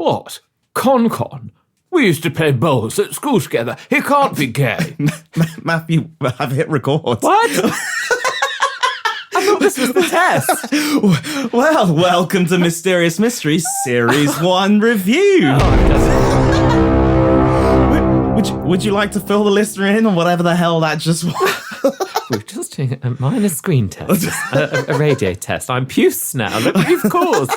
What? Con? We used to play bowls at school together. He can't be gay. Matthew, I've hit record. What? I thought this was the test. Well, welcome to Mysterious Mysteries Series 1 review. Would you like to fill the listener in on whatever the hell that just was? We're just doing a minor screen test, a radio test. I'm puce now. Look what you've caused.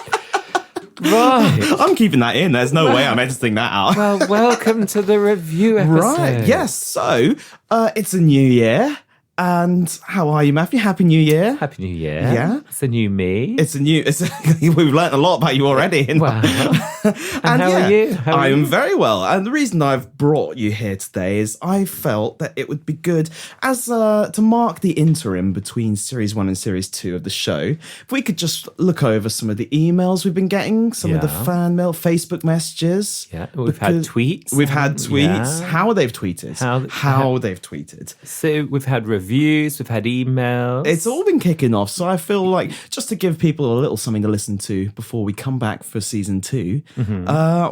Right. I'm keeping that in. There's no way I'm editing that out. Well, welcome to the review episode. Right, yes. So, it's a new year. And how are you, Matthew? Happy New Year. Happy New Year. Yeah. It's a new me. We've learnt a lot about you already. Wow. and how are you? I am very well. And the reason I've brought you here today is I felt that it would be good as to mark the interim between Series 1 and Series 2 of the show. If we could just look over some of the emails we've been getting, some of the fan mail, Facebook messages. Yeah, we've had tweets. We've had tweets. Yeah. How they've tweeted. How they've tweeted. So we've had reviews, we've had emails. It's all been kicking off, so I feel like just to give people a little something to listen to before we come back for season 2,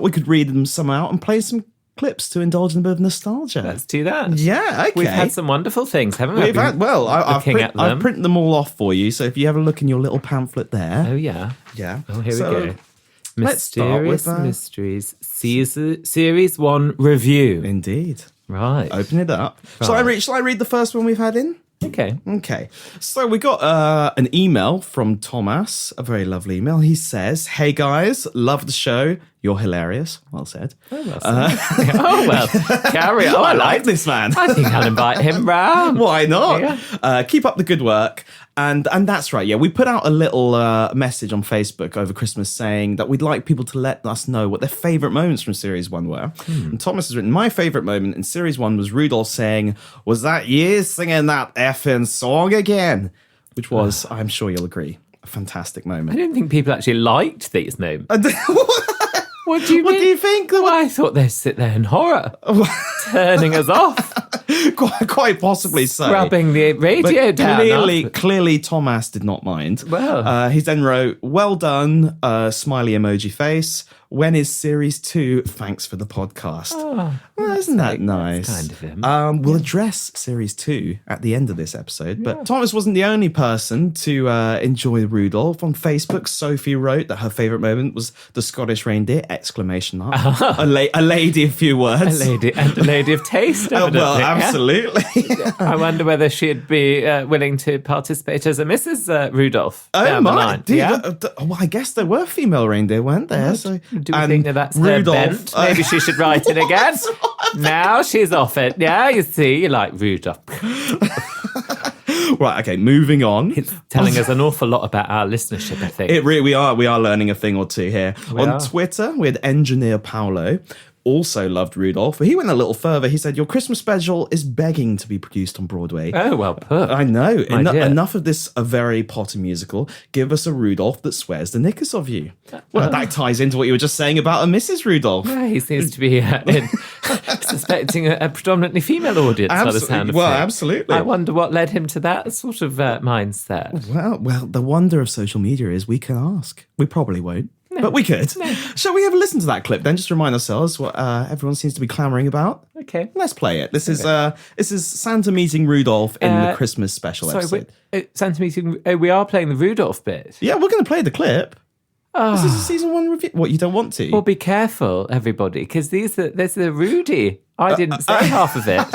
we could read them some out and play some clips to indulge in a bit of nostalgia. Let's do that. Yeah, okay. We've had some wonderful things, haven't we? I've printed them all off for you, so if you have a look in your little pamphlet there. Oh, yeah. Yeah. Oh, here we go. Let's start with Mysteries Series 1 review. Indeed. Right. Open it up. Right. Shall I read the first one we've had in? Okay. So we got an email from Thomas, a very lovely email. He says, "Hey guys, love the show. You're hilarious." Well said. Oh, well. Carry on. I like this man. I think I'll invite him round. Why not? Yeah. Keep up the good work. And that's right. Yeah, we put out a little message on Facebook over Christmas saying that we'd like people to let us know what their favourite moments from Series 1 were. And Thomas has written, "My favourite moment in Series 1 was Rudolph saying, 'Was that you singing that effing song again?'" Which was, I'm sure you'll agree, a fantastic I moment. didn't think people actually liked these moments. What do you mean? What do you think? Well, I thought they'd sit there in horror, turning us off. Quite possibly so. Rubbing the radio down. Clearly, Thomas did not mind. Well. He then wrote, "Well done, smiley emoji face. When is Series 2? Thanks for the podcast." Oh, well, isn't that nice? That's kind of him. We'll address Series 2 at the end of this episode. But Thomas wasn't the only person to enjoy Rudolph. On Facebook, Sophie wrote that her favourite moment was the Scottish reindeer! Exclamation mark. A lady, a few words. A lady of taste, evidently. Well, absolutely. I wonder whether she'd be willing to participate as a Mrs. Rudolph. Oh, down the my. line. Well, I guess there were female reindeer, weren't there? So, do we think that's Rudolph, her bent? Maybe she should write it again. Now she's off it. Yeah, you see, you like Rudolph. Right, okay, moving on. It's telling us an awful lot about our listenership, I think. We are learning a thing or two here. On Twitter, we had Engineer Paolo, also loved Rudolph. He went a little further. He said, "Your Christmas special is begging to be produced on Broadway." Oh, well put. I know. Enough of this a very Potter musical. Give us a Rudolph that swears the knickers of you. Well, that ties into what you were just saying about a Mrs. Rudolph. Yeah, he seems to be suspecting a predominantly female audience by the sound of it. Absolutely. I wonder what led him to that sort of mindset. Well, the wonder of social media is we can ask. We probably won't. No. But we could. No. Shall we have a listen to that clip then? Just to remind ourselves what everyone seems to be clamouring about. Okay. Let's play it. This is Santa meeting Rudolph in the Christmas special episode. Santa meeting... we are playing the Rudolph bit. Yeah, we're going to play the clip. This is a season 1 review. What, you don't want to? Well, be careful, everybody, because there's the Rudy. I didn't say half of it.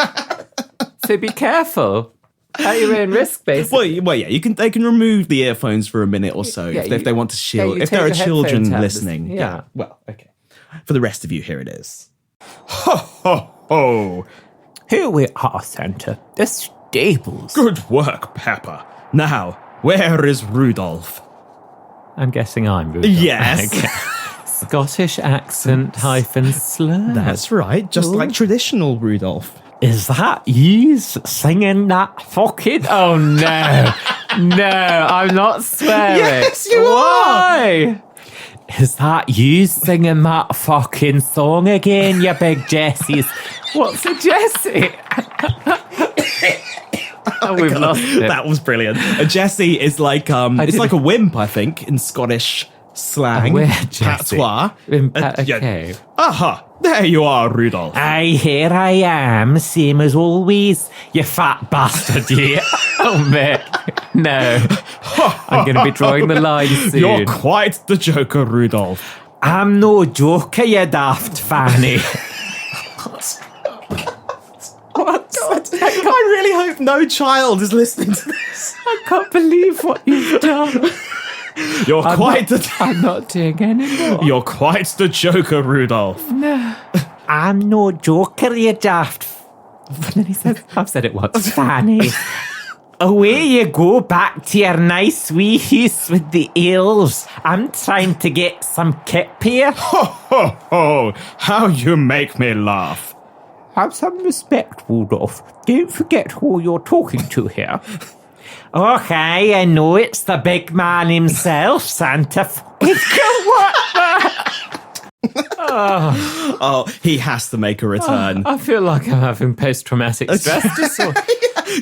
So be careful. At your own risk, basically. Well, yeah. They can remove the earphones for a minute or so if they want to shield. If there are children listening, yeah. Well, okay. For the rest of you, here it is. Ho ho ho! Here we are, Santa. The stables. Good work, Pepper. Now, where is Rudolph? I'm guessing I'm Rudolph. Yes. Okay. Scottish accent - slur. That's right. Just like traditional Rudolph. Is that you singing that fucking... Oh, no. No, I'm not swearing. Yes, you Why? Is that you singing that fucking song again, you big Jessies? What's a Jessie? We've lost it. That was brilliant. A Jessie is like it's like a wimp, I think, in Scottish slang, Where, Jessie? patois. Okay. Aha, there you are, Rudolph. Aye, here I am, same as always, you fat bastard, you. Oh, Mick. No. I'm going to be drawing the line soon. You're quite the joker, Rudolph. I'm no joker, you daft fanny. What? I really hope no child is listening to this. I can't believe what you've done. I'm not doing anymore. You're quite the joker, Rudolph. No. I'm no joker, you daft. And then he says, I've said it once, fanny. Away you go back to your nice wee house with the elves. I'm trying to get some kip here. Ho, ho, ho. How you make me laugh. Have some respect, Rudolph. Don't forget who you're talking to here. Okay, I know it's the big man himself, Santa. Oh, he has to make a return. I feel like I'm having post-traumatic stress disorder.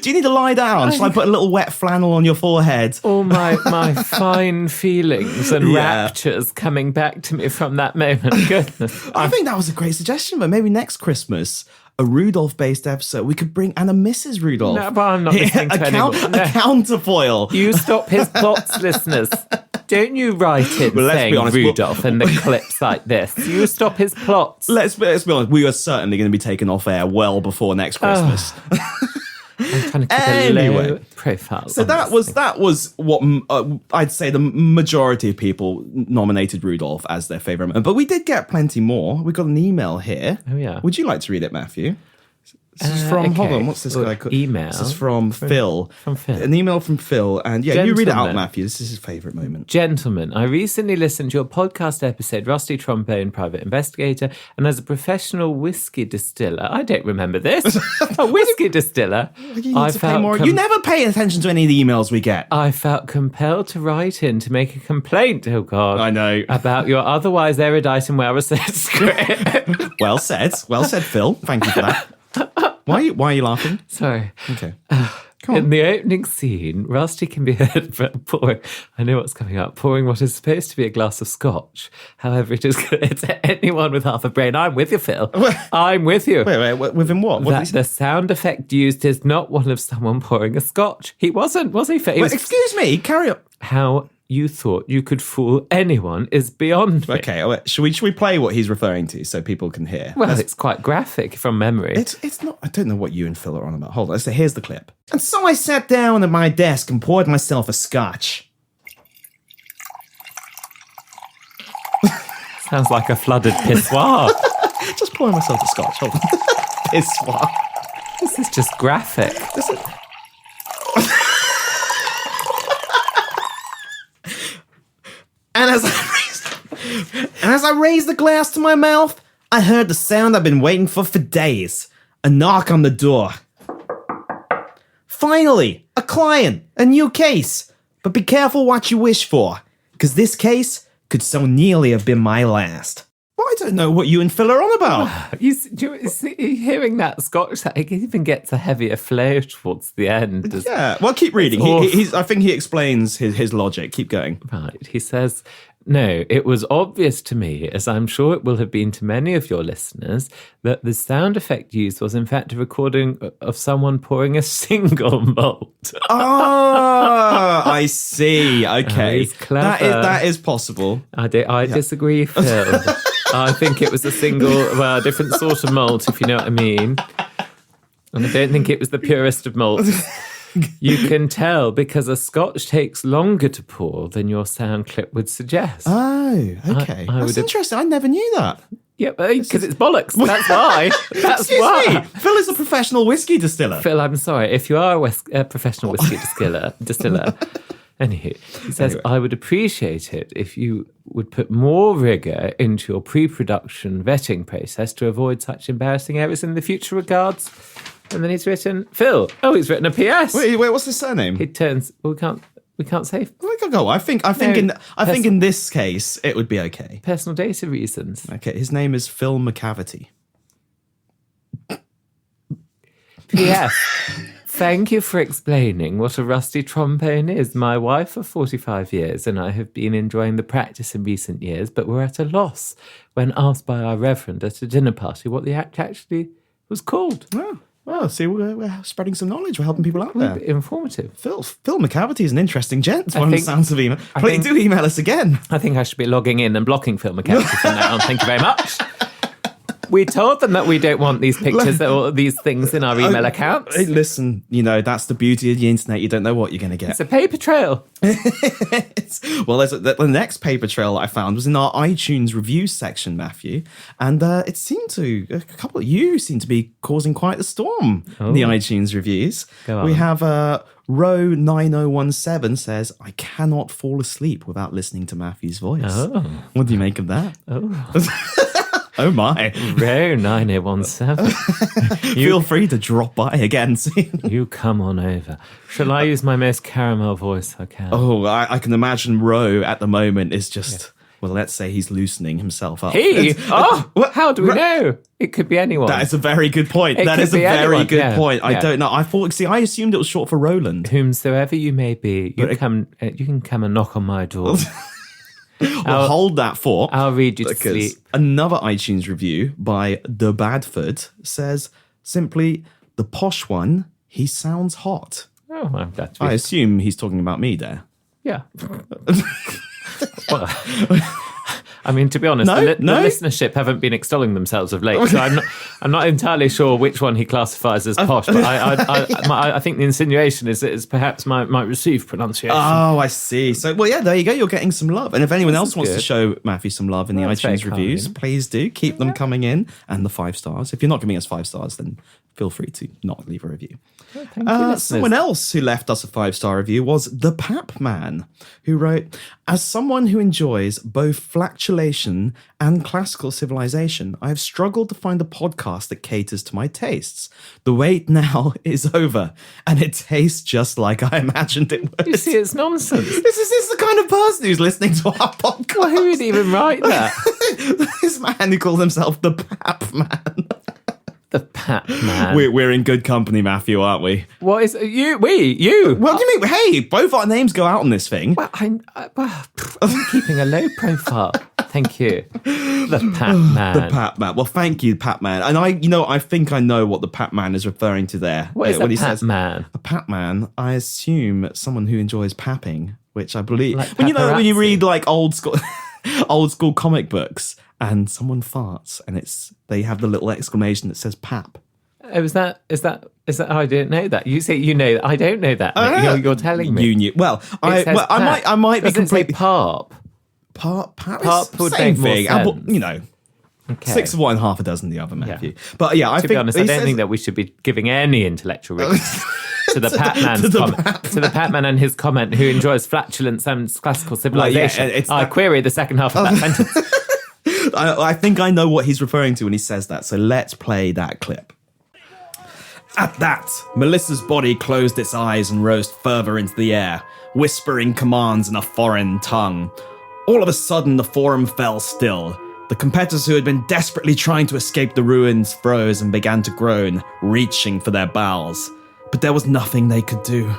Do you need to lie down? Shall I put a little wet flannel on your forehead? All my fine feelings and raptures coming back to me from that moment. Goodness. I think that was a great suggestion, but maybe next Christmas, a Rudolph-based episode, we could bring Anna Mrs. Rudolph. No, but I'm not listening to anyone. A counterfoil. You stop his plots, listeners. Don't you write in saying honest, Rudolph and the clips like this. You stop his plots. Let's be honest. We are certainly going to be taken off air well before next Christmas. I'm trying to keep a low profile. So that was what I'd say the majority of people nominated Rudolph as their favourite. But we did get plenty more. We got an email here. Oh, yeah. Would you like to read it, Matthew? This is from, hold on, what's this guy called? Email. This is from Phil. From Phil. An email from Phil. And yeah, Gentlemen. you read it out, Matthew. This is his favourite moment. Gentlemen, I recently listened to your podcast episode, Rusty Trombone Private Investigator, and as a professional whiskey distiller, I don't remember this, a whiskey distiller, You never pay attention to any of the emails we get. I felt compelled to write in to make a complaint, oh God. I know. About your otherwise erudite and well-researched script. Well said, Phil. Thank you for that. Why are you laughing? Sorry. Okay. In the opening scene, Rusty can be heard pouring, I know what's coming up, pouring what is supposed to be a glass of scotch. However, it is clear to anyone with half a brain. I'm with you, Phil. I'm with you. Wait, with him what? That the sound effect used is not one of someone pouring a scotch. He wasn't, was he, Phil? Excuse me, carry on. How you thought you could fool anyone is beyond me. Okay, should we play what he's referring to so people can hear? Well, it's quite graphic from memory. It's not. I don't know what you and Phil are on about. Hold on. So here's the clip. And so I sat down at my desk and poured myself a scotch. Sounds like a flooded pissoir. Just pouring myself a scotch. Hold on. Pissoir. This is just graphic. And as I raised the glass to my mouth, I heard the sound I've been waiting for days. A knock on the door. Finally, a client, a new case. But be careful what you wish for, because this case could so nearly have been my last. Well, I don't know what you and Phil are on about. Hearing that Scotch, it even gets a heavier flow towards the end. Yeah, well, keep reading. I think he explains his logic. Keep going. Right, he says, no, it was obvious to me, as I'm sure it will have been to many of your listeners, that the sound effect used was in fact a recording of someone pouring a single malt. Oh, I see. Okay. He's clever. That is possible. I disagree, Phil. I think it was a different sort of malt, if you know what I mean. And I don't think it was the purest of malts. You can tell because a scotch takes longer to pour than your sound clip would suggest. Oh, okay. That's interesting. I never knew that. Yeah, because it's bollocks. That's why. That's why. Me. Phil is a professional whiskey distiller. Phil, I'm sorry. If you are a professional whiskey distiller, anywho, he says, I would appreciate it if you would put more rigour into your pre-production vetting process to avoid such embarrassing errors in the future. Regards. And then he's written Phil. Oh, he's written a PS. Wait, what's his surname? He turns. Well, we can't say. Go. I think in this case it would be okay. Personal data reasons. Okay, his name is Phil McCavity. PS. Thank you for explaining what a rusty trombone is. My wife of 45 years and I have been enjoying the practice in recent years, but were at a loss when asked by our reverend at a dinner party what the act actually was called. Oh, well, see, we're spreading some knowledge. We're helping people out there. Informative. Phil McCavity is an interesting gent. One think- sounds of email. Please do email us again. I think I should be logging in and blocking Phil McCavity from now on. Thank you very much. We told them that we don't want these pictures or these things in our email accounts. Hey, listen, that's the beauty of the internet. You don't know what you're going to get. It's a paper trail. Well, the next paper trail I found was in our iTunes reviews section, Matthew, and it seemed to a couple of you seem to be causing quite the storm in the iTunes reviews. Go on. We have Row 9017 says, "I cannot fall asleep without listening to Matthew's voice." Oh. What do you make of that? Oh my. Row 9017. Feel free to drop by again soon. You come on over. Shall I use my most caramel voice I can? Oh, I can imagine Roe at the moment is just, well, let's say he's loosening himself up. How do we know? It could be anyone. That is a very good point. That is a very good point. I don't know. I assumed it was short for Roland. Whomsoever you may be, you can come and knock on my door. Well, hold that thought. I'll read you to sleep. Another iTunes review by The Badford says simply, "The posh one, he sounds hot." Oh, I'm glad to I assume he's talking about me there. Yeah. Well, I mean, to be honest, the listenership haven't been extolling themselves of late, so I'm not entirely sure which one he classifies as posh. But I think the insinuation is that it's perhaps my received pronunciation. Oh, I see. So, well, yeah, there you go. You're getting some love. And if anyone else wants to show Matthew some love in the iTunes reviews, please do keep them coming in, and the 5 stars. If you're not giving us 5 stars, then feel free to not leave a review. Oh, thank you, someone else who left us a 5-star review was the Pap Man, who wrote, "As someone who enjoys both flatulation and classical civilization, I have struggled to find a podcast that caters to my tastes. The wait now is over, and it tastes just like I imagined it would." You see, it's nonsense. This is the kind of person who's listening to our podcast. Well, who would even write that? This man who calls himself the Pap Man. The Pap Man. We're in good company, Matthew, aren't we? What is you? You? What do you mean? Hey, both our names go out on this thing. Well, I'm keeping a low profile. Thank you. The Pap Man. The Pap Man. Well, thank you, Pap Man. And I think I know what the Pap Man is referring to there. What is a Pap Man? A Pap Man, I assume someone who enjoys papping, which I believe. Like when paparazzi. you read like old school comic books, and someone farts, and they have the little exclamation that says "pap." Oh, is that? I didn't know that. You say you know that. I don't know that. You're telling me. You knew. Well, I might be completely parp. Parp would same make more thing. sense. Okay. 6 of one, half a dozen the other, Matthew. Yeah. But yeah, to be honest, I don't think that we should be giving any intellectual rigor to the Pap Man's comment. To the Pap Man and his comment, who enjoys flatulence and classical civilization. I query the second half of that sentence. I think I know what he's referring to when he says that, so let's play that clip. At that, Melissa's body closed its eyes and rose further into the air, whispering commands in a foreign tongue. All of a sudden, the forum fell still. The competitors who had been desperately trying to escape the ruins froze and began to groan, reaching for their bowels. But there was nothing they could do.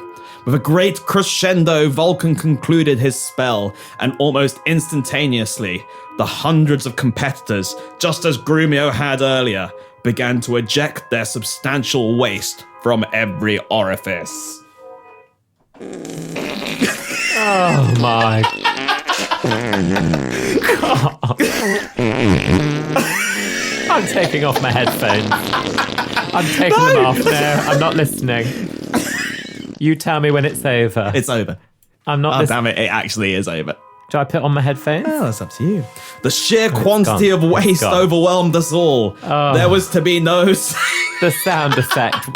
With a great crescendo, Vulcan concluded his spell, and almost instantaneously, the hundreds of competitors, just as Grumio had earlier, began to eject their substantial waste from every orifice. Oh my God. I'm taking off my headphones. I'm taking them off now. I'm not listening. You tell me when it's over. It's over. I'm not listening. Damn it, it actually is over. Do I put on my headphones? Oh, that's up to you. The sheer quantity of waste overwhelmed us all. Oh. There was to be no... The sound effect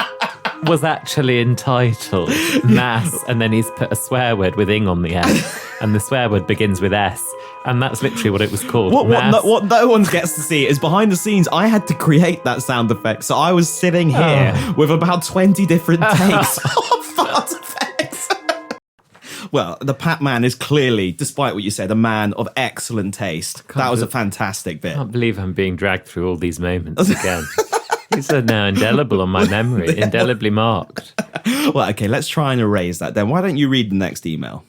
was actually entitled Mass, and then he's put a swear word with ing on the end, and the swear word begins with S, and that's literally what it was called. What no one gets to see is behind the scenes, I had to create that sound effect, so I was sitting here with about 20 different takes of fart effects. Well, the Pap Man is clearly, despite what you said, a man of excellent taste. That was a fantastic bit. I can't believe I'm being dragged through all these moments again. These are now indelible on my memory, indelibly marked. Well, okay, let's try and erase that then. Why don't you read the next email?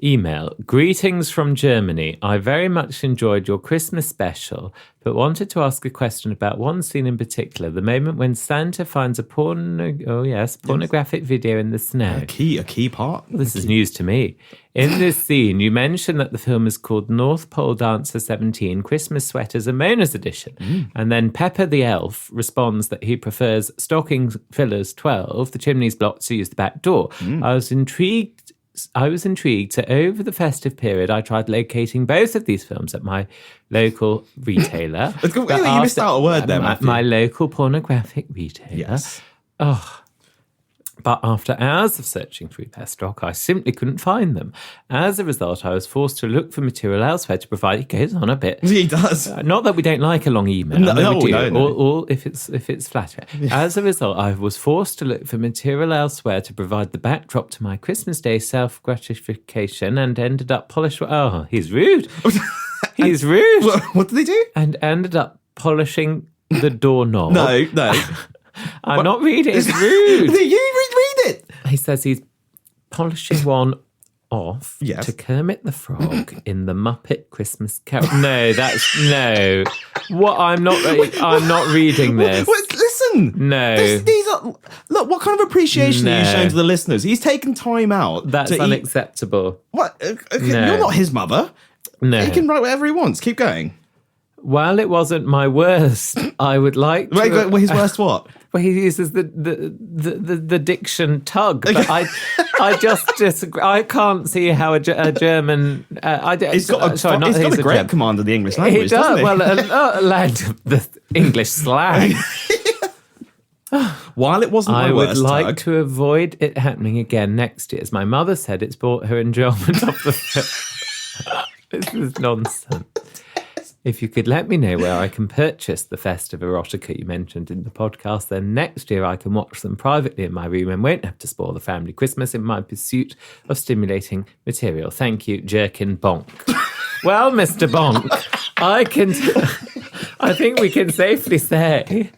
Email. Greetings from Germany. I very much enjoyed your Christmas special, but wanted to ask a question about one scene in particular, the moment when Santa finds a pornographic video in the snow. A key part? This is news to me. In this scene, you mentioned that the film is called North Pole Dancer 17, Christmas Sweaters and Mona's Edition. And then Pepper the Elf responds that he prefers Stocking Fillers 12, the chimney's blocked, so use the back door. I was intrigued, so over the festive period, I tried locating both of these films at my local retailer. You missed out a word there, Matthew. My local pornographic retailer. Yes. But after hours of searching through their stock, I simply couldn't find them. As a result, I was forced to look for material elsewhere to provide. He goes on a bit. He does. Not that we don't like a long email. No, we do. No. Or if it's flattering. As a result, I was forced to look for material elsewhere to provide the backdrop to my Christmas Day self-gratification and ended up polishing. Oh, he's rude. He's rude. What did they do? And ended up polishing the doorknob. No. I'm not reading. It's rude. You read it. He says he's polishing one off Yes. to Kermit the Frog in the Muppet Christmas Carol. No. What? I'm not reading this. Listen. No. These are. Look, what kind of appreciation are you showing to the listeners? He's taken time out. That's unacceptable. What? Okay, No. You're not his mother. No. He can write whatever he wants. Keep going. While it wasn't my worst, I would like to... Wait, his worst what? Well, he uses the diction tug, but I just disagree. I can't see how a German... He's got a great command of the English language, He does. doesn't he? Well, a land of the English slang. While it wasn't my worst I would like tug, to avoid it happening again next year. As my mother said, it's brought her enjoyment of the film. This is nonsense. If you could let me know where I can purchase the festive erotica you mentioned in the podcast, then next year I can watch them privately in my room and won't have to spoil the family Christmas in my pursuit of stimulating material. Thank you, Jerkin Bonk. Well, Mr. Bonk, I think we can safely say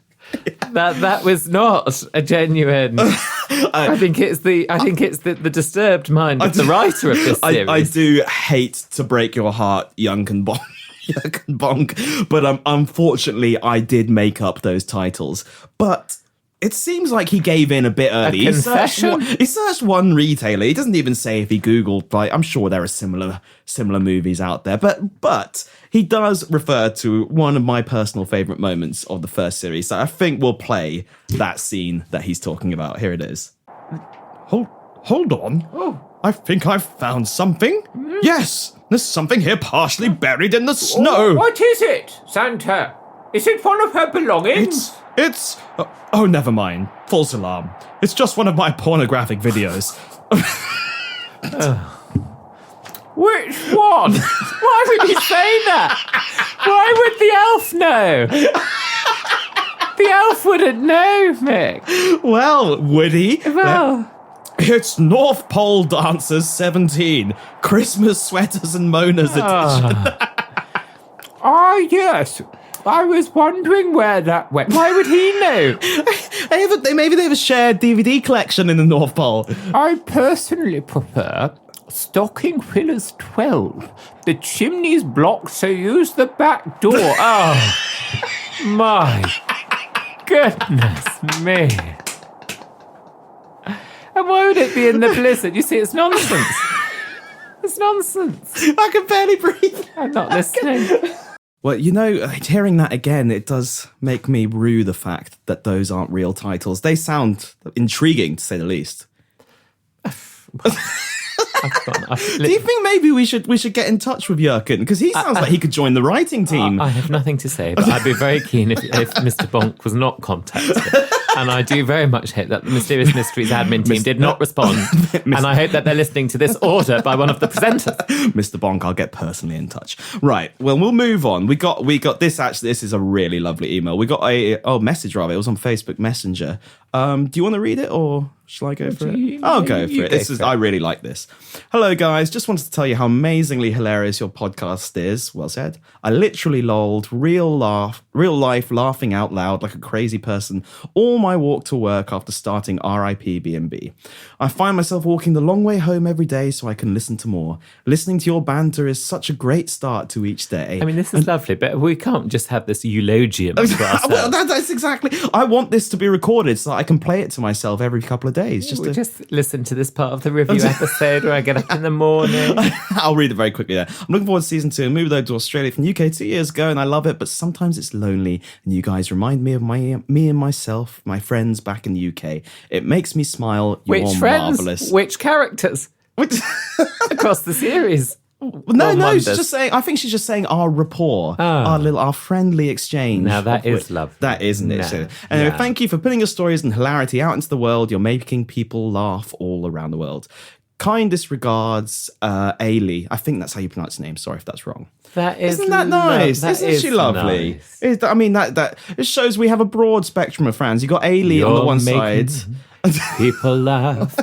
that was not a genuine. I think it's the disturbed mind of the writer of this series. I do hate to break your heart, Young and Bonk, but unfortunately I did make up those titles. But it seems like he gave in a bit early. A confession? He searched one retailer. He doesn't even say if he Googled, like, I'm sure there are similar movies out there. But he does refer to one of my personal favourite moments of the first series. So I think we'll play that scene that he's talking about. Here it is. Hold on. Oh. I think I've found something. Yes, there's something here partially buried in the snow. What is it, Santa? Is it one of her belongings? It's oh, never mind. False alarm. It's just one of my pornographic videos. Which one? Why would he say that? Why would the elf know? The elf wouldn't know, Mick. Well, would he? Well... It's North Pole Dancers 17, Christmas Sweaters and Mona's Edition. Yes. I was wondering where that went. Why would he know? Maybe they have a shared DVD collection in the North Pole. I personally prefer Stocking Fillers 12. The chimney's blocked, so use the back door. Oh, my goodness me. And why would it be in the blizzard? You see, it's nonsense. It's nonsense. I can barely breathe. I'm not listening. Well, you know, hearing that again, it does make me rue the fact that those aren't real titles. They sound intriguing, to say the least. Do you think maybe we should get in touch with Jurgen? Because he sounds like he could join the writing team. I have nothing to say, but I'd be very keen if Mr. Bonk was not contacted. And I do very much hope that the Mysterious Mysteries admin team did not respond. And I hope that they're listening to this order by one of the presenters. Mr. Bonk, I'll get personally in touch. Right, well, we'll move on. We got this, actually, this is a really lovely email. We got a message, rather. It was on Facebook Messenger. Do you want to read it or shall I go for it? I'll go for it. I really like this. Hello, guys. Just wanted to tell you how amazingly hilarious your podcast is. Well said. I literally lolled, real life laughing out loud like a crazy person all my walk to work after starting RIP B&B. I find myself walking the long way home every day so I can listen to more. Listening to your banter is such a great start to each day. I mean, this is lovely, but we can't just have this eulogium for ourselves. Well, that's exactly. I want this to be recorded so that I can play it to myself every couple of days. Just listen to this part of the review episode where I get up in the morning. I'll read it very quickly there. I'm looking forward to season 2. I moved over to Australia from the UK 2 years ago and I love it, but sometimes it's lonely and you guys remind me of me and myself, my friends back in the UK. It makes me smile. You're Which friends? Marvelous. Which characters? Across the series? No, she's just saying. I think she's just saying our rapport, our friendly exchange. Now that is lovely. That isn't it? So, anyway, thank you for putting your stories and hilarity out into the world. You're making people laugh all around the world. Kindest regards, Ailey. I think that's how you pronounce her name. Sorry if that's wrong. Isn't that nice? Isn't she lovely? Nice. I mean, that it shows we have a broad spectrum of fans. You got Ailey on the one side. People laugh.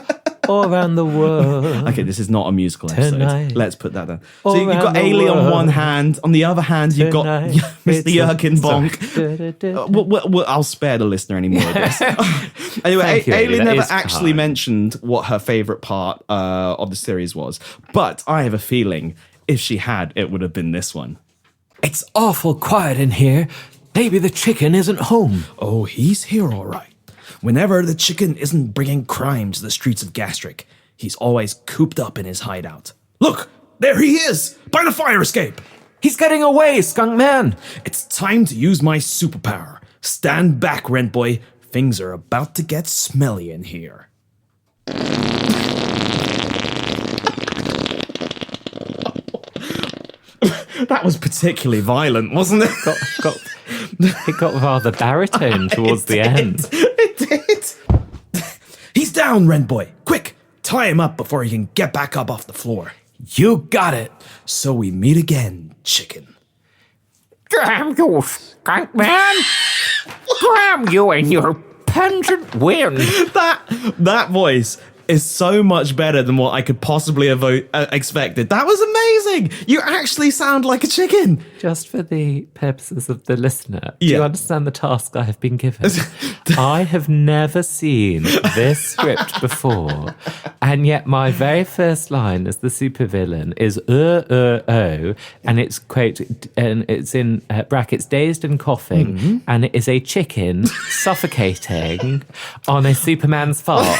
All around the world. Okay, this is not a musical episode. Tonight. Let's put that down. So you've got Ailey on one hand. On the other hand, you've got Mr. Jurgen Bonk. I'll spare the listener any more of this. Anyway, Ailey never actually mentioned what her favourite part of the series was. But I have a feeling if she had, it would have been this one. It's awful quiet in here. Maybe the chicken isn't home. Oh, he's here all right. Whenever the chicken isn't bringing crime to the streets of Gastric, he's always cooped up in his hideout. Look, there he is, by the fire escape. He's getting away, skunk man. It's time to use my superpower. Stand back, rent boy. Things are about to get smelly in here. That was particularly violent, wasn't it? It got rather baritone towards the end. It did. He's down, rent boy. Quick, tie him up before he can get back up off the floor. You got it. So we meet again, chicken. Damn you, skunk man. Damn you and your pungent wind. That voice is so much better than what I could possibly have expected. That was amazing. You actually sound like a chicken. Just for the purposes of the listener, do you understand the task I have been given? I have never seen this script before, and yet my very first line as the supervillain is and it's quote, and it's in brackets, dazed and coughing, and it is a chicken suffocating on a Superman's fart.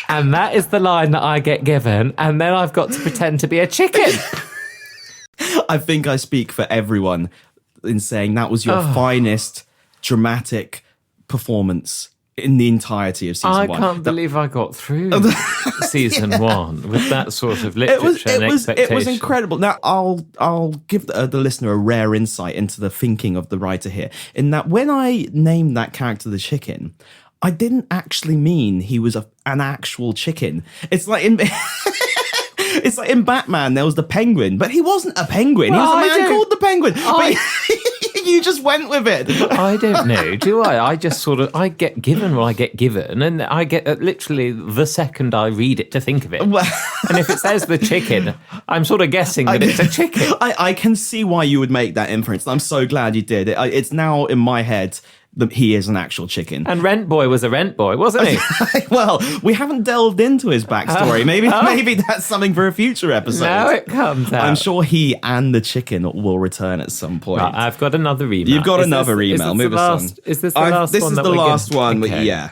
And that is the line that I get given, and then I've got to pretend to be a chicken. I think I speak for everyone in saying that was your finest dramatic performance in the entirety of season 1. I can't believe I got through season 1 with that sort of literature and expectation. It was incredible. Now, I'll give the listener a rare insight into the thinking of the writer here, in that when I named that character the chicken, I didn't actually mean he was an actual chicken. It's like in Batman, there was the Penguin, but he wasn't a penguin. He was a man called the Penguin. But you just went with it. I don't know, do I? I just sort of, I get given what I get given, and I get literally the second I read it to think of it. And if it says the chicken, I'm sort of guessing that it's a chicken. I can see why you would make that inference. I'm so glad you did. It's now in my head that he is an actual chicken. And Rent Boy was a rent boy, wasn't he? Well, we haven't delved into his backstory. Maybe that's something for a future episode. Now it comes out. I'm sure he and the chicken will return at some point. Right, I've got another email. You've got another email. Move us on. Is this the last one? This is the last one. Okay. Yeah.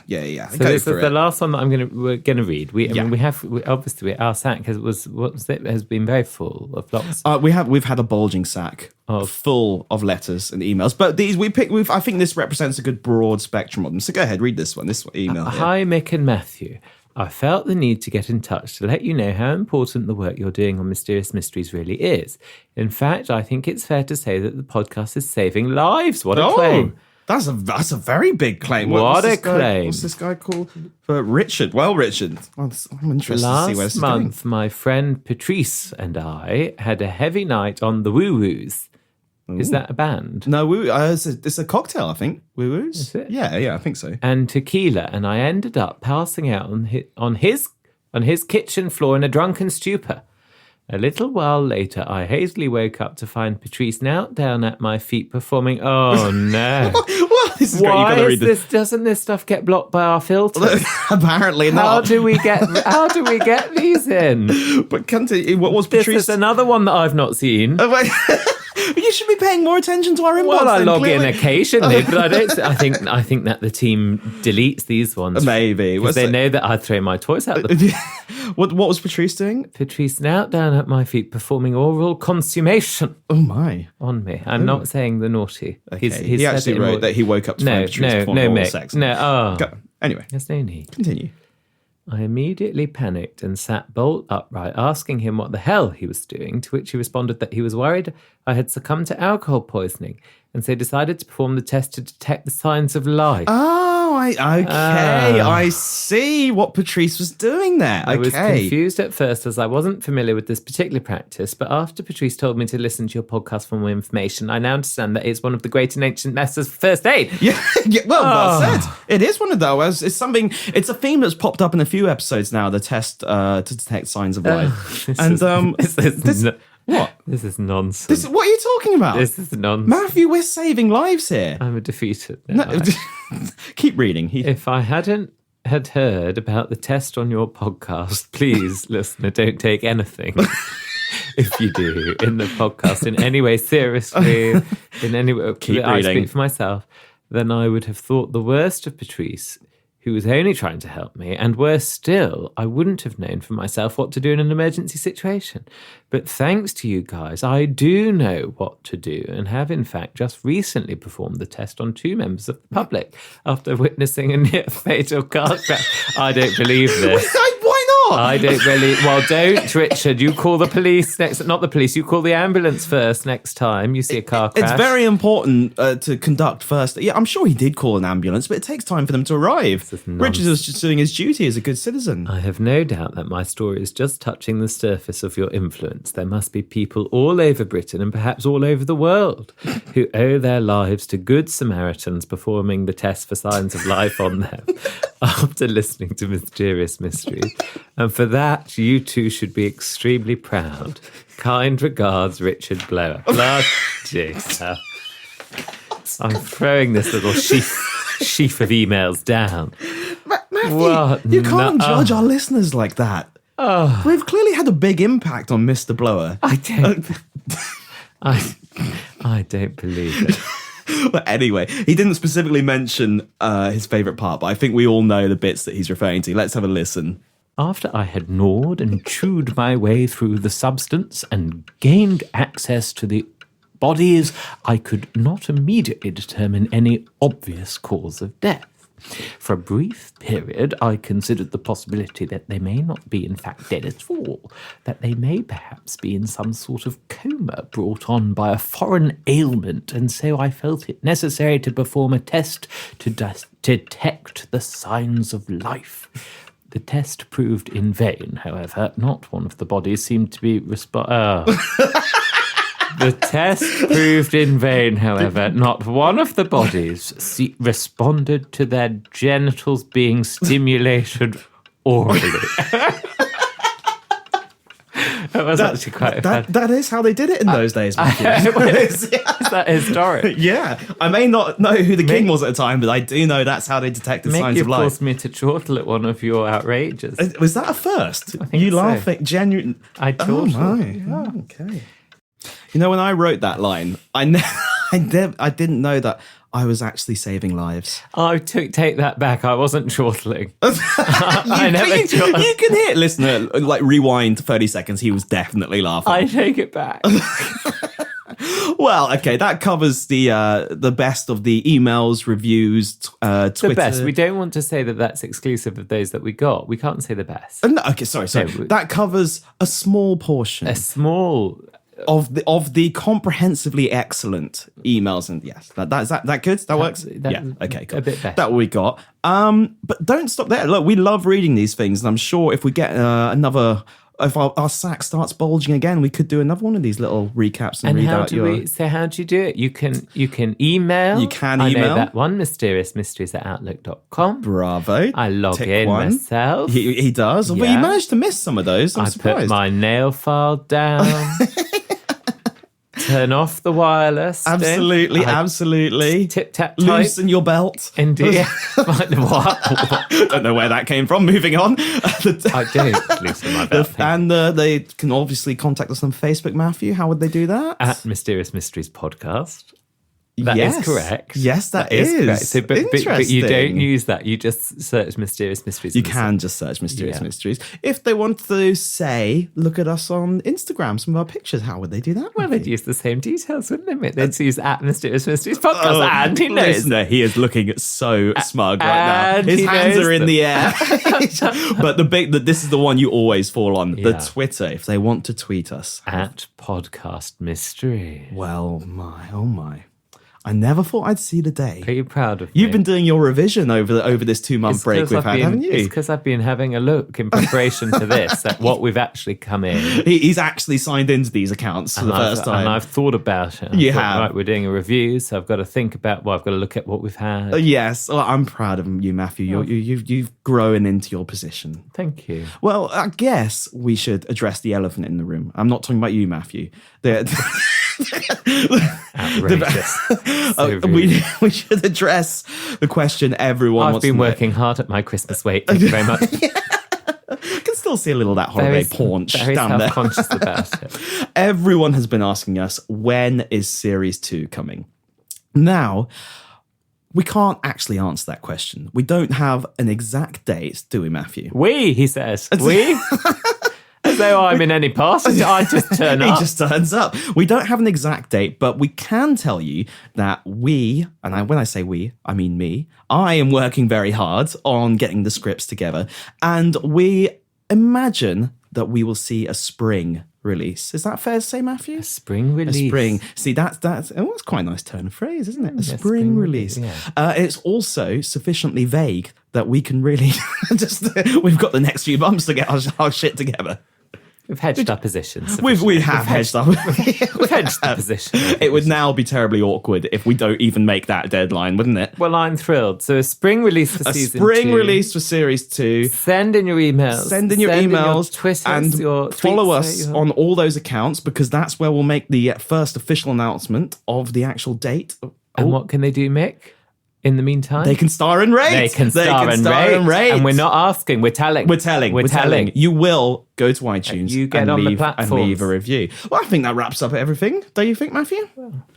So this is the last one that we're going to read. I mean, we have obviously our sack has been very full of lots. We've had a bulging sack full of letters and emails, but these I think this represents a good broad spectrum of them. So go ahead, read this one. This email. Hi, Mick and Matthew. I felt the need to get in touch to let you know how important the work you're doing on Mysterious Mysteries really is. In fact, I think it's fair to say that the podcast is saving lives. What a claim. That's a very big claim. What a claim. What's this guy called? Richard. Well, Richard, I'm interested to see where this is going. Last month, my friend Patrice and I had a heavy night on the woo-woos. Is that a band? No, it's a cocktail, I think. Woo Woos? Is it? Yeah, I think so. And tequila, and I ended up passing out on his kitchen floor in a drunken stupor. A little while later, I hazily woke up to find Patrice knelt down at my feet performing. Oh no! Well, this is great. Why is this? Doesn't this stuff get blocked by our filters? Apparently How not. do we get these in? But what was This Patrice? is another one that I've not seen. You should be paying more attention to our inbox. Well, I then, log clearly. in occasionally, but I don't. I think that the team deletes these ones. Maybe. Because they know that I throw my toys out the. What was Patrice doing? Patrice knelt down at my feet, performing oral consummation Oh my! on me. I'm not saying the naughty. Okay. He said actually it in wrote more- that he woke up to No, find Patrice no, performing no, oral Mick. sex. No, oh, Go. Anyway, there's no need. continue. I immediately panicked and sat bolt upright, asking him what the hell he was doing, to which he responded that he was worried I had succumbed to alcohol poisoning, and so decided to perform the test to detect the signs of life. I see what Patrice was doing there. I was Okay. confused at first as I wasn't familiar with this particular practice, but after Patrice told me to listen to your podcast for more information, I now understand that it's one of the great and ancient methods of first aid. Yeah, well said. It is one of those. It's something. It's a theme that's popped up in a few episodes now. The test to detect signs of life. What? This is nonsense. What are you talking about? This is nonsense. Matthew, we're saving lives here. I'm a defeated. No, keep reading. If I hadn't had heard about the test on your podcast, please, listener, don't take anything. If you do in the podcast in any way seriously, in any way, Keep I reading. speak for myself, then I would have thought the worst of Patrice, who was only trying to help me, and worse still, I wouldn't have known for myself what to do in an emergency situation. But thanks to you guys, I do know what to do, and have in fact just recently performed the test on 2 members of the public after witnessing a near fatal car crash. I don't believe this. Why not? I don't really. Well, don't, Richard. You call the police next. Not the police. You call the ambulance first next time you see a car crash. It's very important to conduct first. Yeah, I'm sure he did call an ambulance, but it takes time for them to arrive. Richard was just doing his duty as a good citizen. I have no doubt that my story is just touching the surface of your influence. There must be people all over Britain and perhaps all over the world who owe their lives to good Samaritans performing the test for signs of life on them after listening to Mysterious Mysteries. And for that, you two should be extremely proud. Kind regards, Richard Blower. Bloody hell. I'm throwing this little sheaf of emails down. Matthew, What? you can't No. judge our listeners like that. We've clearly had a big impact on Mr. Blower. I don't. I don't believe it. But anyway, he didn't specifically mention his favourite part, but I think we all know the bits that he's referring to. Let's have a listen. After I had gnawed and chewed my way through the substance and gained access to the bodies, I could not immediately determine any obvious cause of death. For a brief period, I considered the possibility that they may not be in fact dead at all, that they may perhaps be in some sort of coma brought on by a foreign ailment, and so I felt it necessary to perform a test to detect the signs of life. The test proved in vain, however. Not one of the bodies seemed to be The test proved in vain, however. Not one of the bodies responded to their genitals being stimulated orally. That was actually quite That is how they did it in those days, Matthew. Is that historic? Yeah, I may not know who the king was at the time, but I do know that's how they detected Mick, signs you've of life. forced me to chortle at one of your outrages. Was that a first? think You so. laughing? Genuine? I Oh chortled. my! Okay. You know, when I wrote that line, I didn't know that I was actually saving lives. I take that back. I wasn't chortling. I never you chortled. can hear, listener, like rewind 30 seconds. He was definitely laughing. I take it back. Well, okay, that covers the best of the emails, reviews, Twitter. The best. We don't want to say that that's exclusive of those that we got. We can't say the best. No, okay, sorry. No, That covers a small portion A small. of the comprehensively excellent emails, and yes, is that good? That works. Yeah. Okay. Cool. a bit better. That we got. But don't stop there. Look, we love reading these things, and I'm sure if we get another if our sack starts bulging again, we could do another one of these little recaps and read how out do your... so how do you do it? You can email. You can I email. know that one, mysteriousmysteries@outlook.com. Bravo. I log Tick in one. myself. He does. Well, Yeah. you managed to miss some of those. I'm I surprised. put my nail file down. Turn off the wireless. Absolutely, absolutely. Tip tap type. Loosen your belt. Indeed. What? Don't know where that came from. Moving on. I don't loosen my belt. And they can obviously contact us on Facebook, Matthew. How would they do that? At Mysterious Mysteries Podcast. That is Yes. correct. Yes, that is. correct. So, but you Interesting. don't use that. You just search Mysterious Mysteries. You can just search Mysterious Yeah. Mysteries. If they want to say, look at us on Instagram, some of our pictures, how would they do that? Well, they'd use the same details, wouldn't they? They'd use at Mysterious Mysteries Podcast, and he knows. Listener, he is looking so smug right now. and His he hands knows are in them. the air. But this is the one you always fall on. The Yeah. Twitter, if they want to tweet us. At Podcast Mystery. Well, oh my. I never thought I'd see the day. Are you proud of me? You've been doing your revision over this 2-month It's break 'cause we've I've had, been- haven't It's you? because I've been having a look in preparation to this at what we've actually come in. He's actually signed into these accounts for the first time. And I've thought about it. You I thought, have. Right, we're doing a review, so I've got to think about, I've got to look at what we've had. Yes, well, I'm proud of you, Matthew. You've grown into your position. Thank you. Well, I guess we should address the elephant in the room. I'm not talking about you, Matthew. Outrageous. So rude. We should address the question everyone I've wants to been know. working hard at my Christmas weight. Thank you very much. I can still see a little of that holiday paunch very down there. self-conscious about it. Everyone has been asking us, when is Series 2 coming? Now, we can't actually answer that question. We don't have an exact date, do we, Matthew? He says. As though I'm in any part. I just turn He up. just turns up. We don't have an exact date, but we can tell you that when I say we, I mean me, I am working very hard on getting the scripts together, and we imagine that we will see a spring release. Is that fair to say, Matthew? Spring release. A spring. See, that's quite a nice turn of phrase, isn't it? A spring spring release. release, yeah. It's also sufficiently vague that we can really we've got the next few months to get our shit together. We've hedged our positions. We have hedged up. We've hedged the position. It would now be terribly awkward if we don't even make that deadline, wouldn't it? Well, I'm thrilled. So a spring release for A season spring 2. release for Series 2. Send in your emails. Send in your emails Twitters, and your follow tweets, us on all those accounts, because that's where we'll make the first official announcement of the actual date. And what can they do, Mick? In the meantime, They can star and rate. They can star and rate. And we're not asking. We're telling. We're telling. You will go to iTunes You get and on the leave, and platforms. leave a review. Well, I think that wraps up everything. Don't you think, Matthew?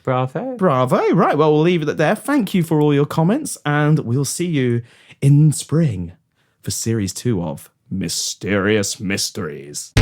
Bravo. Bravo. Right. Well, we'll leave it there. Thank you for all your comments, and we'll see you in spring for Series 2 of Mysterious Mysteries.